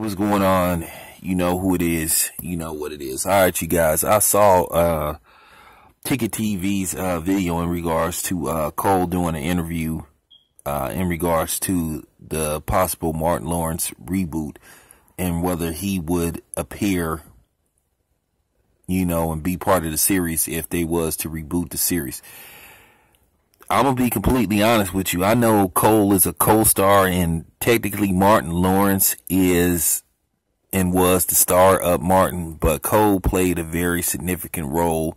what's going on? You know who it is. You know what it is. All right, you guys. I saw Ticket TV's video in regards to Cole doing an interview in regards to the possible Martin Lawrence reboot and whether he would appear, you know, and be part of the series if they was to reboot the series. I'm going to be completely honest with you. I know Cole is a co-star, and technically Martin Lawrence is and was the star of Martin, but Cole played a very significant role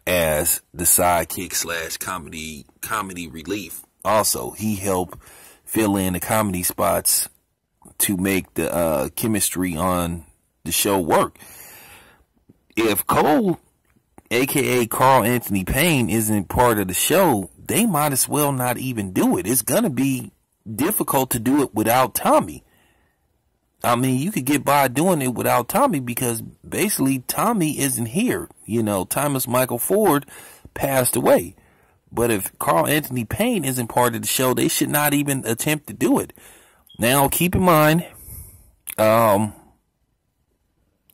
as the sidekick slash comedy relief. Also, he helped fill in the comedy spots to make the chemistry on the show work. If Cole, aka Carl Anthony Payne, isn't part of the show, they might as well not even do it. It's going to be difficult to do it without Tommy. I mean, you could get by doing it without Tommy because basically Tommy isn't here. You know, Thomas Michael Ford passed away. But if Carl Anthony Payne isn't part of the show, they should not even attempt to do it. Now, keep in mind,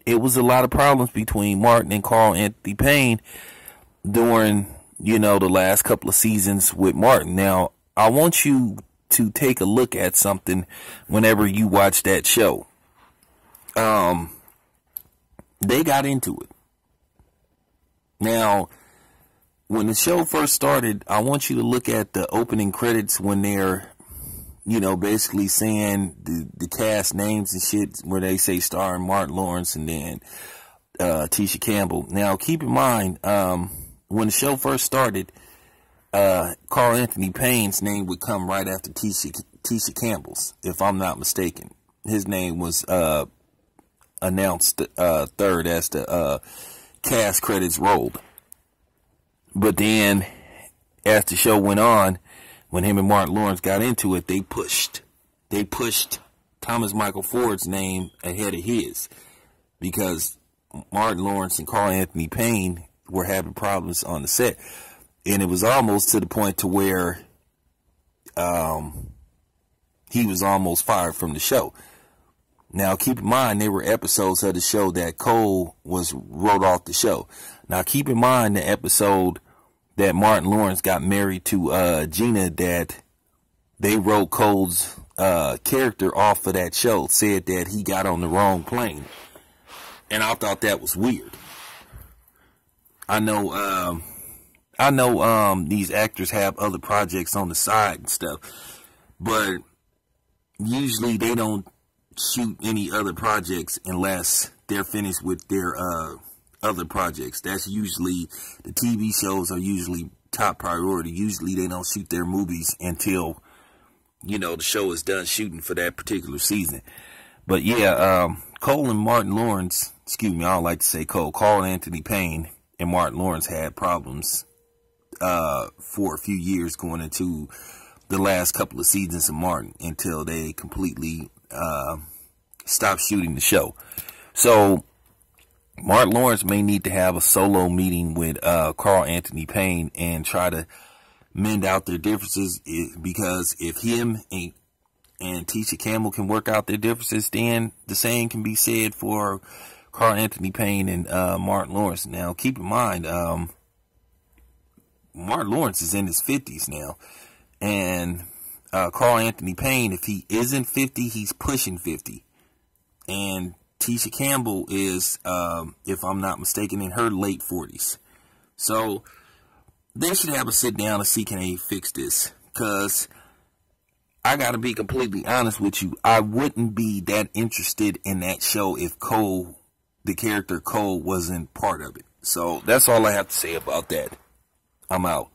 it was a lot of problems between Martin and Carl Anthony Payne during, you know, the last couple of seasons with Martin. Now, I want you to take a look at something whenever you watch that show. They got into it. Now, when the show first started, I want you to look at the opening credits when they're, you know, basically saying the cast names and shit, where they say starring Martin Lawrence and then Tisha Campbell. Now, keep in mind, when the show first started, Carl Anthony Payne's name would come right after Tisha Campbell's, if I'm not mistaken. His name was announced third as the cast credits rolled. But then, as the show went on, when him and Martin Lawrence got into it, they pushed Thomas Michael Ford's name ahead of his, because Martin Lawrence and Carl Anthony Payne were having problems on the set. And it was almost to the point to where he was almost fired from the show. Now, keep in mind, there were episodes of the show that Cole wrote off the show. Now, keep in mind the episode that Martin Lawrence got married to Gina, that they wrote Cole's character off of that show, said that he got on the wrong plane. And I thought that was weird. I know these actors have other projects on the side and stuff, but usually they don't shoot any other projects unless they're finished with their other projects. That's usually, the TV shows are usually top priority. Usually they don't shoot their movies until, you know, the show is done shooting for that particular season. But yeah, Cole and Martin Lawrence, excuse me, I don't like to say Cole, Carl Anthony Payne and Martin Lawrence had problems for a few years going into the last couple of seasons of Martin, until they completely stopped shooting the show. So Martin Lawrence may need to have a solo meeting with Carl Anthony Payne and try to mend out their differences, because if him and Tisha Campbell can work out their differences, then the same can be said for Carl Anthony Payne and Martin Lawrence. Now, keep in mind, Martin Lawrence is in his 50s now, and Carl Anthony Payne, if he isn't 50, he's pushing 50, and Tisha Campbell is, if I'm not mistaken, in her late 40s. So they should have a sit down and see, can they fix this? Because I got to be completely honest with you, I wouldn't be that interested in that show if Cole, the character Cole, wasn't part of it. So that's all I have to say about that. I'm out.